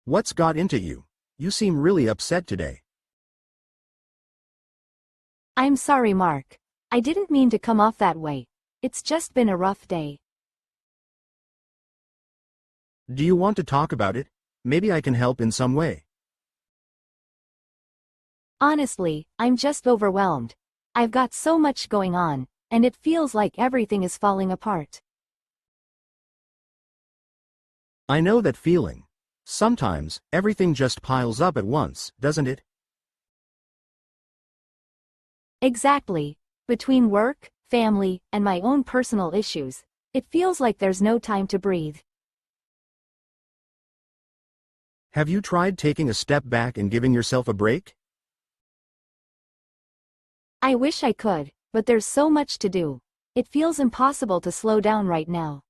What's got into you? You seem really upset today. I'm sorry, Mark. I didn't mean to come off that way. It's just been a rough day. Do you want to talk about it? Maybe I can help in some way. Honestly, I'm just overwhelmed. I've got so much going on, and it feels like everything is falling apart. I know that feeling. Sometimes, everything just piles up at once, doesn't it? Exactly. Between work, family, and my own personal issues, it feels like there's no time to breathe. Have you tried taking a step back and giving yourself a break? I wish I could, but there's so much to do. It feels impossible to slow down right now.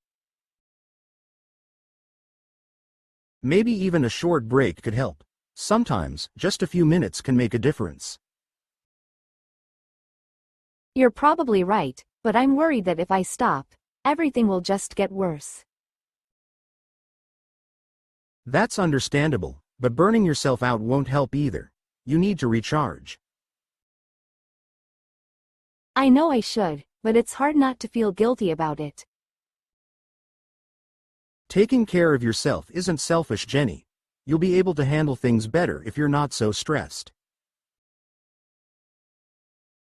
Maybe even a short break could help. Sometimes, just a few minutes can make a difference. You're probably right, but I'm worried that if I stop, everything will just get worse. That's understandable, but burning yourself out won't help either. You need to recharge. I know I should, but it's hard not to feel guilty about it. Taking care of yourself isn't selfish, Jenny. You'll be able to handle things better if you're not so stressed.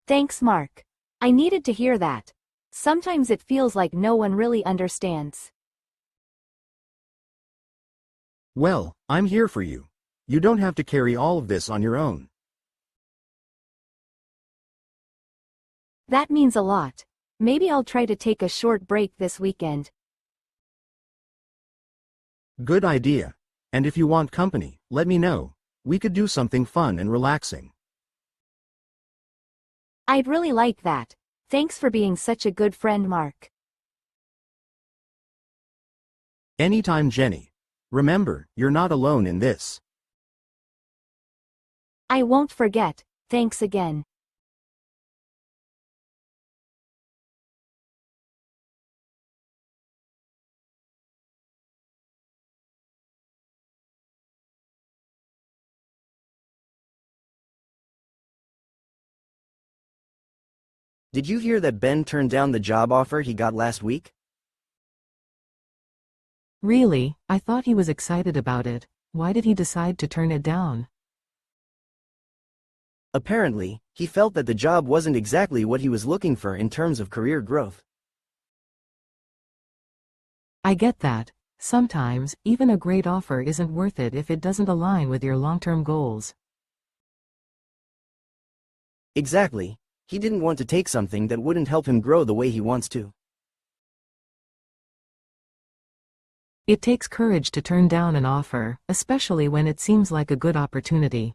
Thanks, Mark. I needed to hear that. Sometimes it feels like no one really understands. Well, I'm here for you. You don't have to carry all of this on your own. That means a lot. Maybe I'll try to take a short break this weekend. Good idea. And if you want company, let me know. We could do something fun and relaxing. I'd really like that. Thanks for being such a good friend, Mark. Anytime, Jenny. Remember, you're not alone in this. I won't forget. Thanks again. Did you hear that Ben turned down the job offer he got last week? Really, I thought he was excited about it. Why did he decide to turn it down? Apparently, he felt that the job wasn't exactly what he was looking for in terms of career growth. I get that. Sometimes, even a great offer isn't worth it if it doesn't align with your long-term goals. Exactly. He didn't want to take something that wouldn't help him grow the way he wants to. It takes courage to turn down an offer, especially when it seems like a good opportunity.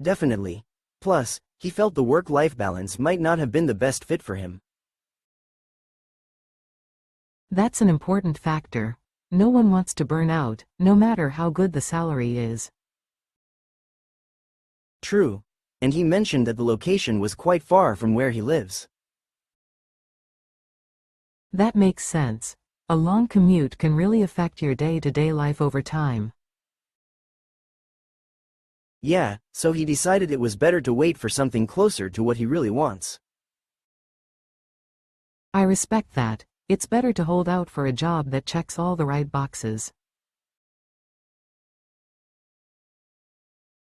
Definitely. Plus, he felt the work-life balance might not have been the best fit for him. That's an important factor. No one wants to burn out, no matter how good the salary is. True. And he mentioned that the location was quite far from where he lives. That makes sense. A long commute can really affect your day-to-day life over time. Yeah, so he decided it was better to wait for something closer to what he really wants. I respect that. It's better to hold out for a job that checks all the right boxes.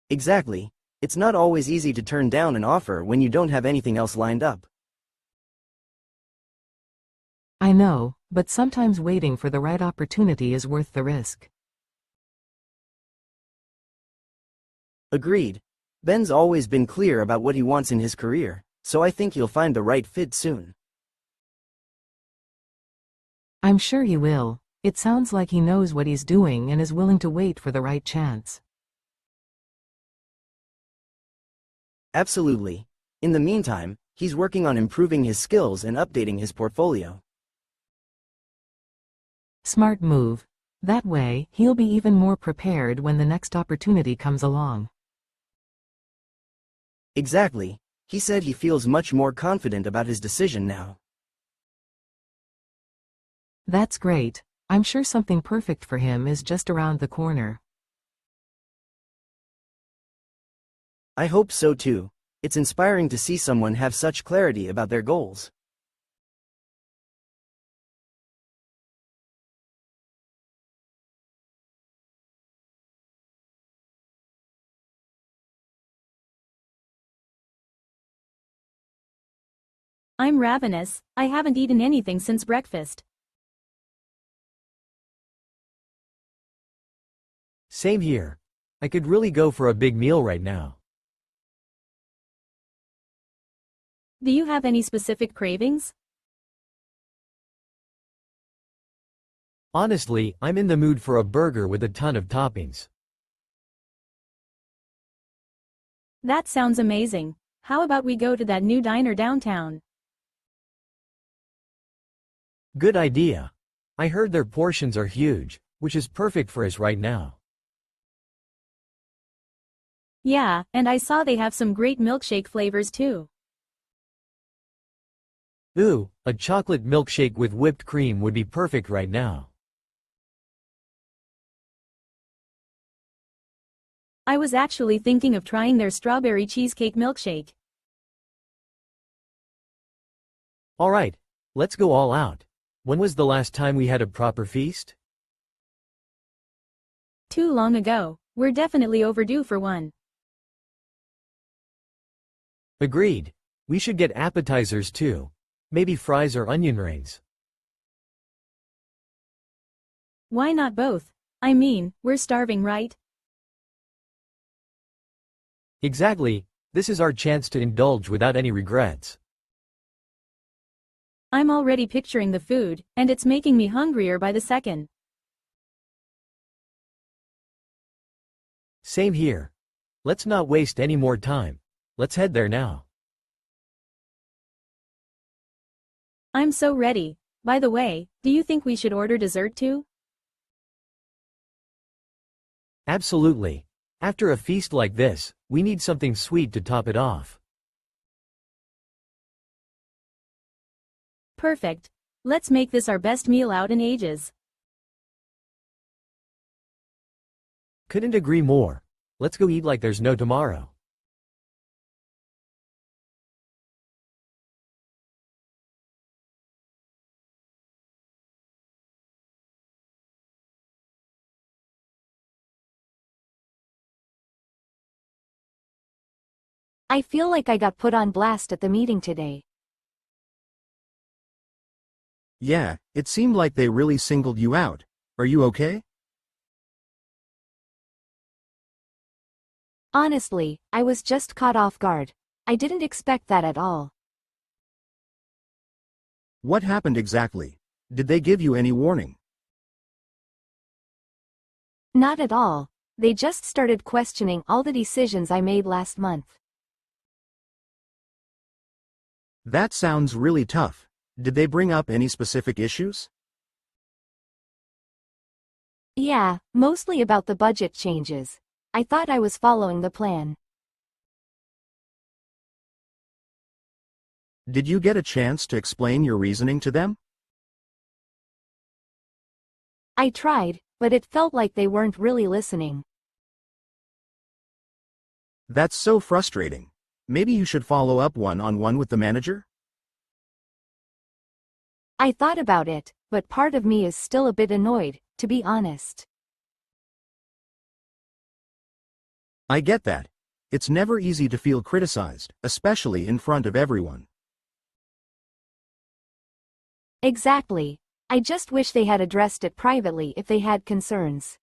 Exactly. It's not always easy to turn down an offer when you don't have anything else lined up. I know, but sometimes waiting for the right opportunity is worth the risk. Agreed. Ben's always been clear about what he wants in his career, so I think he'll find the right fit soon. I'm sure he will. It sounds like he knows what he's doing and is willing to wait for the right chance. Absolutely. In the meantime, he's working on improving his skills and updating his portfolio. Smart move. That way, he'll be even more prepared when the next opportunity comes along. Exactly. He said he feels much more confident about his decision now. That's great. I'm sure something perfect for him is just around the corner. I hope so too. It's inspiring to see someone have such clarity about their goals. I'm ravenous. I haven't eaten anything since breakfast. Same here. I could really go for a big meal right now. Do you have any specific cravings? Honestly, I'm in the mood for a burger with a ton of toppings. That sounds amazing. How about we go to that new diner downtown? Good idea. I heard their portions are huge, which is perfect for us right now. Yeah, and I saw they have some great milkshake flavors too. Ooh, a chocolate milkshake with whipped cream would be perfect right now. I was actually thinking of trying their strawberry cheesecake milkshake. Alright, let's go all out. When was the last time we had a proper feast? Too long ago. We're definitely overdue for one. Agreed. We should get appetizers too. Maybe fries or onion rings. Why not both? I mean, we're starving, right? Exactly, this is our chance to indulge without any regrets. I'm already picturing the food, and it's making me hungrier by the second. Same here. Let's not waste any more time. Let's head there now. I'm so ready. By the way, do you think we should order dessert too? Absolutely. After a feast like this, we need something sweet to top it off. Perfect. Let's make this our best meal out in ages. Couldn't agree more. Let's go eat like there's no tomorrow. I feel like I got put on blast at the meeting today. Yeah, it seemed like they really singled you out. Are you okay? Honestly, I was just caught off guard. I didn't expect that at all. What happened exactly? Did they give you any warning? Not at all. They just started questioning all the decisions I made last month. That sounds really tough. Did they bring up any specific issues? Yeah, mostly about the budget changes. I thought I was following the plan. Did you get a chance to explain your reasoning to them? I tried, but it felt like they weren't really listening. That's so frustrating. Maybe you should follow up one-on-one with the manager? I thought about it, but part of me is still a bit annoyed, to be honest. I get that. It's never easy to feel criticized, especially in front of everyone. Exactly. I just wish they had addressed it privately if they had concerns.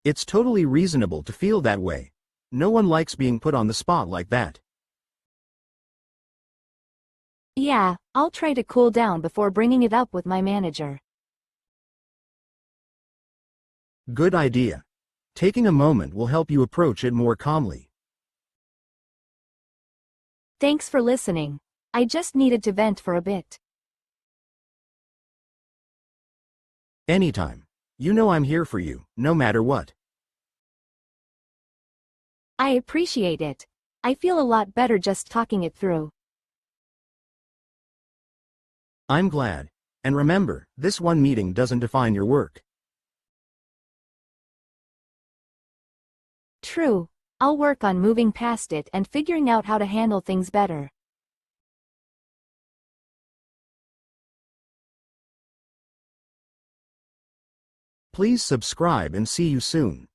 It's totally reasonable to feel that way. No one likes being put on the spot like that. Yeah, I'll try to cool down before bringing it up with my manager. Good idea. Taking a moment will help you approach it more calmly. Thanks for listening. I just needed to vent for a bit. Anytime. You know I'm here for you, no matter what. I appreciate it. I feel a lot better just talking it through. I'm glad. And remember, this one meeting doesn't define your work. True. I'll work on moving past it and figuring out how to handle things better. Please subscribe and see you soon.